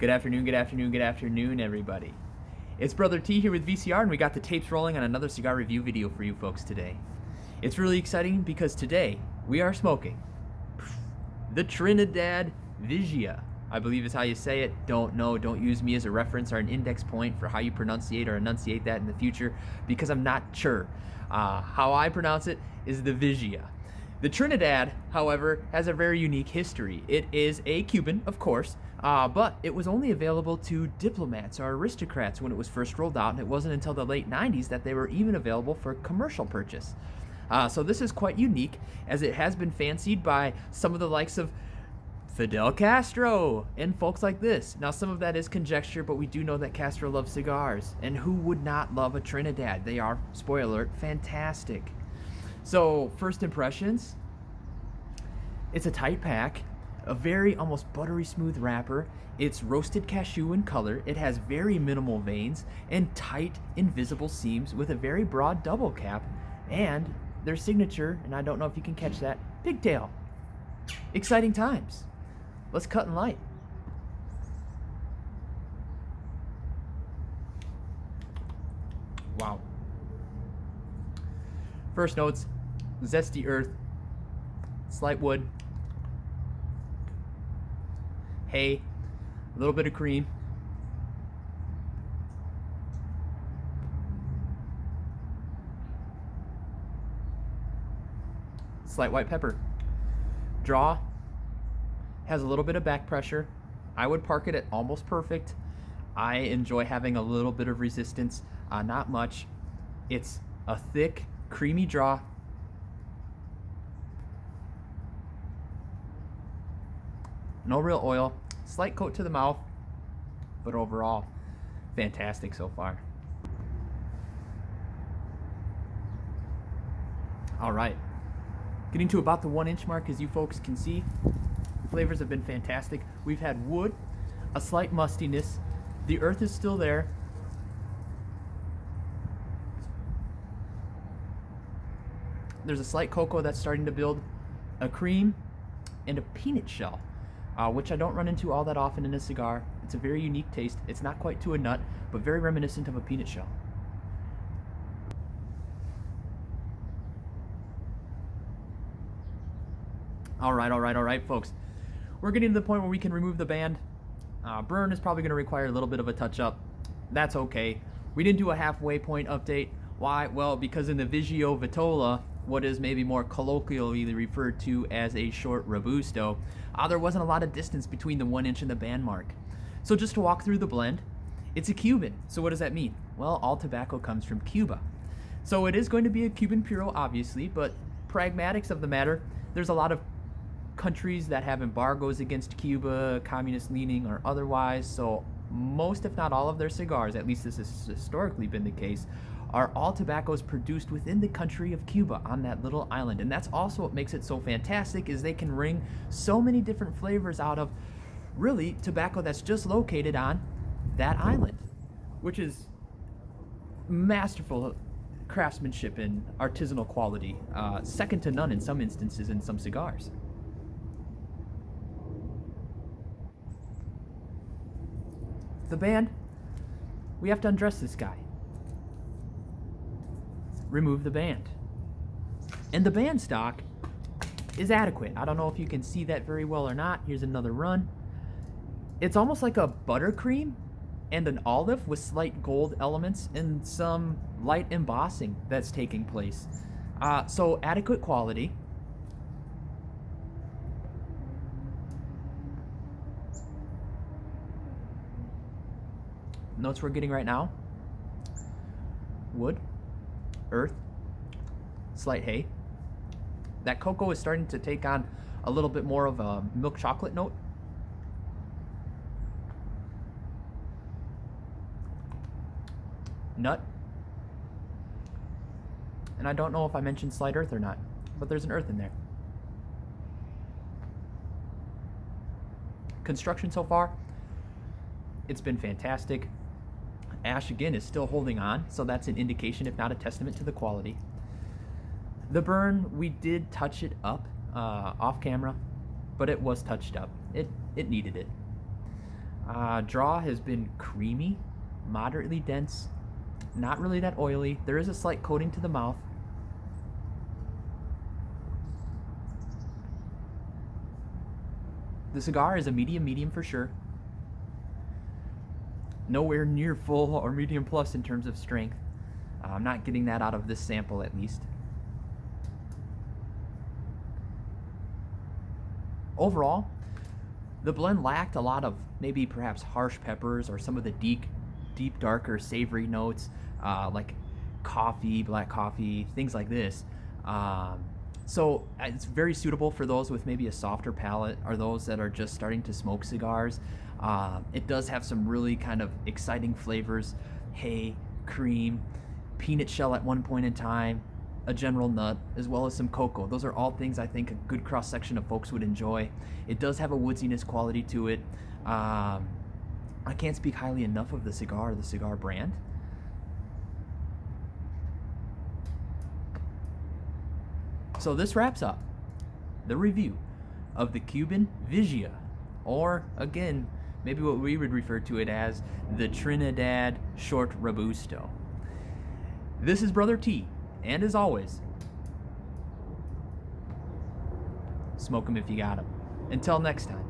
Good afternoon, good afternoon, good afternoon, everybody. It's Brother T here with VCR, and we got the tapes rolling on another cigar review video for you folks today. It's really exciting because today we are smoking the Trinidad Vigia, I believe is how you say it. Don't know, don't use me as a reference or an index point for how you pronunciate or enunciate that in the future, because I'm not sure. How I pronounce it is the Vigia. The Trinidad, however, has a very unique history. It is a Cuban, of course, but it was only available to diplomats or aristocrats when it was first rolled out, and it wasn't until the late 90s that they were even available for commercial purchase. So this is quite unique, as it has been fancied by some of the likes of Fidel Castro and folks like this. Now, some of that is conjecture, but we do know that Castro loved cigars, and who would not love a Trinidad? They are, spoiler alert, fantastic. So, first impressions, it's a tight pack, a very almost buttery smooth wrapper. It's roasted cashew in color. It has very minimal veins and tight, invisible seams with a very broad double cap, and their signature, and I don't know if you can catch that, pigtail. Exciting times. Let's cut and light. Wow. First notes, zesty earth, slight wood, hay, a little bit of cream, slight white pepper. Draw has a little bit of back pressure. I would park it at almost perfect. I enjoy having a little bit of resistance, not much. It's a thick, creamy draw. No real oil, slight coat to the mouth, but overall, fantastic so far. All right, getting to about the 1 inch mark, as you folks can see. The flavors have been fantastic. We've had wood, a slight mustiness. The earth is still there. There's a slight cocoa that's starting to build, a cream, and a peanut shell, which I don't run into all that often in a cigar. It's a very unique taste. It's not quite to a nut, but very reminiscent of a peanut shell. All right, folks. We're getting to the point where we can remove the band. Burn is probably going to require a little bit of a touch-up. That's okay. We didn't do a halfway point update. Why? Well, because in the Vigio Vitola, what is maybe more colloquially referred to as a short Robusto, there wasn't a lot of distance between the 1 inch and the band mark. So just to walk through the blend, it's a Cuban. So what does that mean? Well, all tobacco comes from Cuba. So it is going to be a Cuban Puro, obviously, but pragmatics of the matter, there's a lot of countries that have embargoes against Cuba, communist leaning or otherwise, so most if not all of their cigars, at least this has historically been the case, are all tobaccos produced within the country of Cuba on that little island. And that's also what makes it so fantastic, is they can wring so many different flavors out of really tobacco that's just located on that island, which is masterful craftsmanship and artisanal quality, second to none in some instances in some cigars. The band, we have to undress this guy. Remove the band. And the band stock is adequate. I don't know if you can see that very well or not. Here's another run. It's almost like a buttercream and an olive with slight gold elements and some light embossing that's taking place. So adequate quality. Notes we're getting right now: wood, earth, slight hay. That cocoa is starting to take on a little bit more of a milk chocolate note. Nut. And I don't know if I mentioned slight earth or not, but there's an earth in there. Construction so far, it's been fantastic. Ash again is still holding on, so that's an indication, if not a testament, to the quality. The burn, we did touch it up off camera, but it was touched up. It needed it. Draw has been creamy, moderately dense, not really that oily. There is a slight coating to the mouth. The cigar is a medium for sure. Nowhere near full or medium plus in terms of strength. I'm not getting that out of this sample at least. Overall, the blend lacked a lot of maybe perhaps harsh peppers or some of the deep darker savory notes like coffee, black coffee, things like this. So it's very suitable for those with maybe a softer palate or those that are just starting to smoke cigars. It does have some really kind of exciting flavors: hay, cream, peanut shell at one point in time, a general nut, as well as some cocoa. Those are all things I think a good cross section of folks would enjoy. It does have a woodsiness quality to it. I can't speak highly enough of the cigar brand. So this wraps up the review of the Cuban Vigia, or again, maybe what we would refer to it as the Trinidad Short Robusto. This is Brother T, and as always, smoke 'em if you got 'em. Until next time.